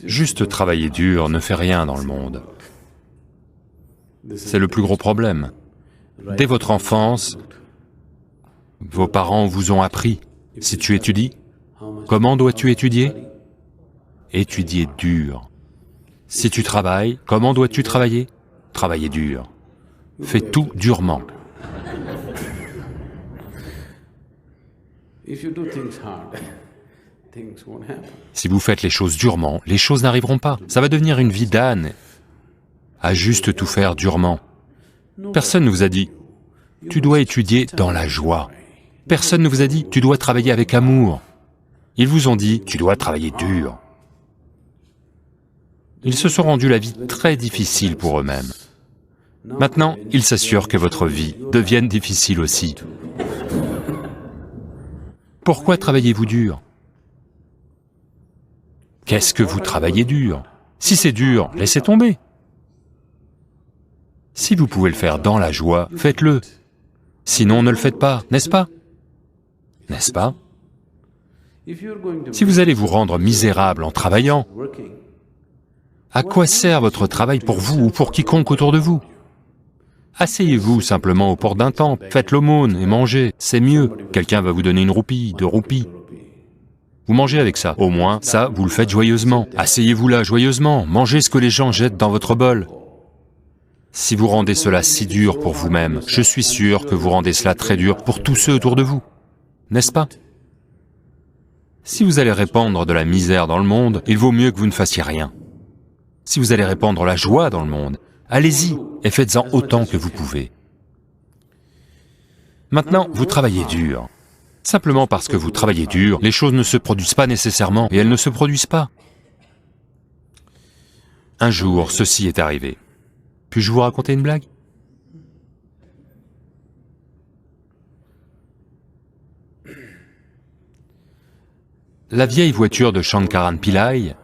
Juste travailler dur ne fait rien dans le monde. C'est le plus gros problème. Dès votre enfance, vos parents vous ont appris, si tu étudies, comment dois-tu étudier? Étudier dur. Si tu travailles, comment dois-tu travailler? Travailler dur. Fais tout durement. Si vous faites les choses durement, les choses n'arriveront pas. Ça va devenir une vie d'âne, à juste tout faire durement. Personne ne vous a dit, tu dois étudier dans la joie. Personne ne vous a dit, tu dois travailler avec amour. Ils vous ont dit, tu dois travailler dur. Ils se sont rendus la vie très difficile pour eux-mêmes. Maintenant, ils s'assurent que votre vie devienne difficile aussi. Pourquoi travaillez-vous dur? Qu'est-ce que vous travaillez dur? Si c'est dur, laissez tomber. Si vous pouvez le faire dans la joie, faites-le. Sinon, ne le faites pas, n'est-ce pas? N'est-ce pas? Si vous allez vous rendre misérable en travaillant, à quoi sert votre travail pour vous ou pour quiconque autour de vous? Asseyez-vous simplement aux portes d'un temple, faites l'aumône et mangez, c'est mieux. Quelqu'un va vous donner 1 roupie, 2 roupies. Vous mangez avec ça, au moins, ça, vous le faites joyeusement. Asseyez-vous là joyeusement, mangez ce que les gens jettent dans votre bol. Si vous rendez cela si dur pour vous-même, je suis sûr que vous rendez cela très dur pour tous ceux autour de vous, n'est-ce pas? Si vous allez répandre de la misère dans le monde, il vaut mieux que vous ne fassiez rien. Si vous allez répandre la joie dans le monde, allez-y et faites-en autant que vous pouvez. Maintenant, vous travaillez dur. Simplement parce que vous travaillez dur, les choses ne se produisent pas nécessairement, et elles ne se produisent pas. Un jour, ceci est arrivé. Puis-je vous raconter une blague? La vieille voiture de Shankaran Pillai,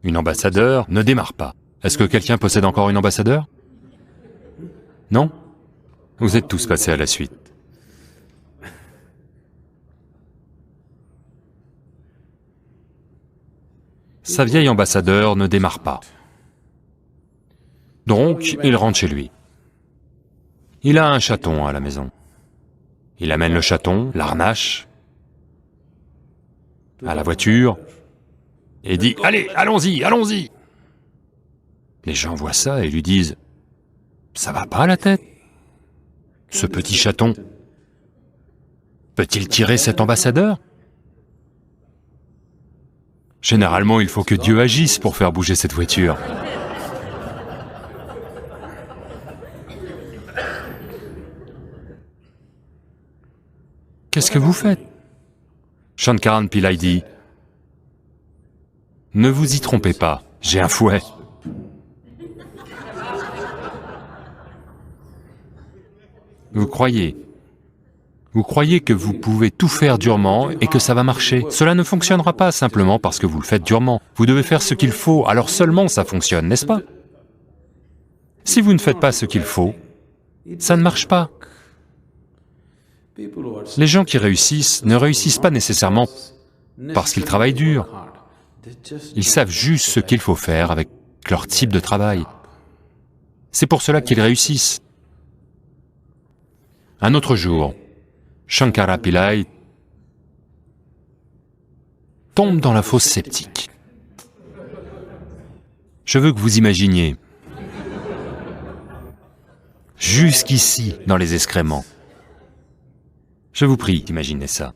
une ambassadeur, ne démarre pas. Est-ce que quelqu'un possède encore une ambassadeur? Non? Vous êtes tous passés à la suite. Sa vieille ambassadeur ne démarre pas. Donc, il rentre chez lui. Il a un chaton à la maison. Il amène le chaton, l'harnache, à la voiture, et dit « Allez, allons-y, allons-y !» Les gens voient ça et lui disent « Ça va pas la tête? Ce petit chaton, peut-il tirer cet ambassadeur ?» Généralement, il faut que Dieu agisse pour faire bouger cette voiture. Qu'est-ce que vous faites? Shankaran Pillai dit, « Ne vous y trompez pas, j'ai un fouet. » Vous croyez que vous pouvez tout faire durement et que ça va marcher. Cela ne fonctionnera pas simplement parce que vous le faites durement. Vous devez faire ce qu'il faut, alors seulement ça fonctionne, n'est-ce pas? Si vous ne faites pas ce qu'il faut, ça ne marche pas. Les gens qui réussissent ne réussissent pas nécessairement parce qu'ils travaillent dur. Ils savent juste ce qu'il faut faire avec leur type de travail. C'est pour cela qu'ils réussissent. Un autre jour, Shankara Pillai tombe dans la fosse septique. Je veux que vous imaginiez, jusqu'ici dans les excréments. Je vous prie d'imaginez ça.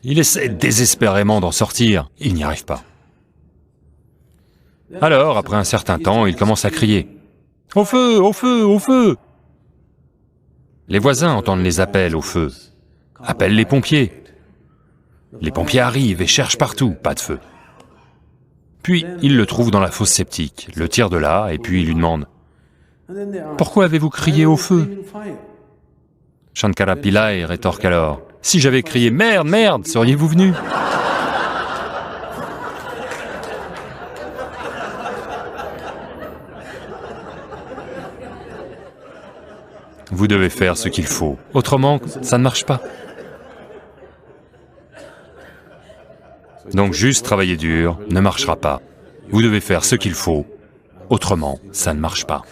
Il essaie désespérément d'en sortir, il n'y arrive pas. Alors, après un certain temps, il commence à crier « Au feu, au feu, au feu !» Les voisins entendent les appels au feu, appellent les pompiers. Les pompiers arrivent et cherchent partout, pas de feu. Puis, ils le trouvent dans la fosse septique, le tirent de là, et puis ils lui demandent « Pourquoi avez-vous crié au feu ?» Shankara Pillai rétorque alors « Si j'avais crié « Merde, merde !» seriez-vous venu ? Vous devez faire ce qu'il faut, autrement, ça ne marche pas. Donc juste travailler dur ne marchera pas. Vous devez faire ce qu'il faut, autrement ça ne marche pas.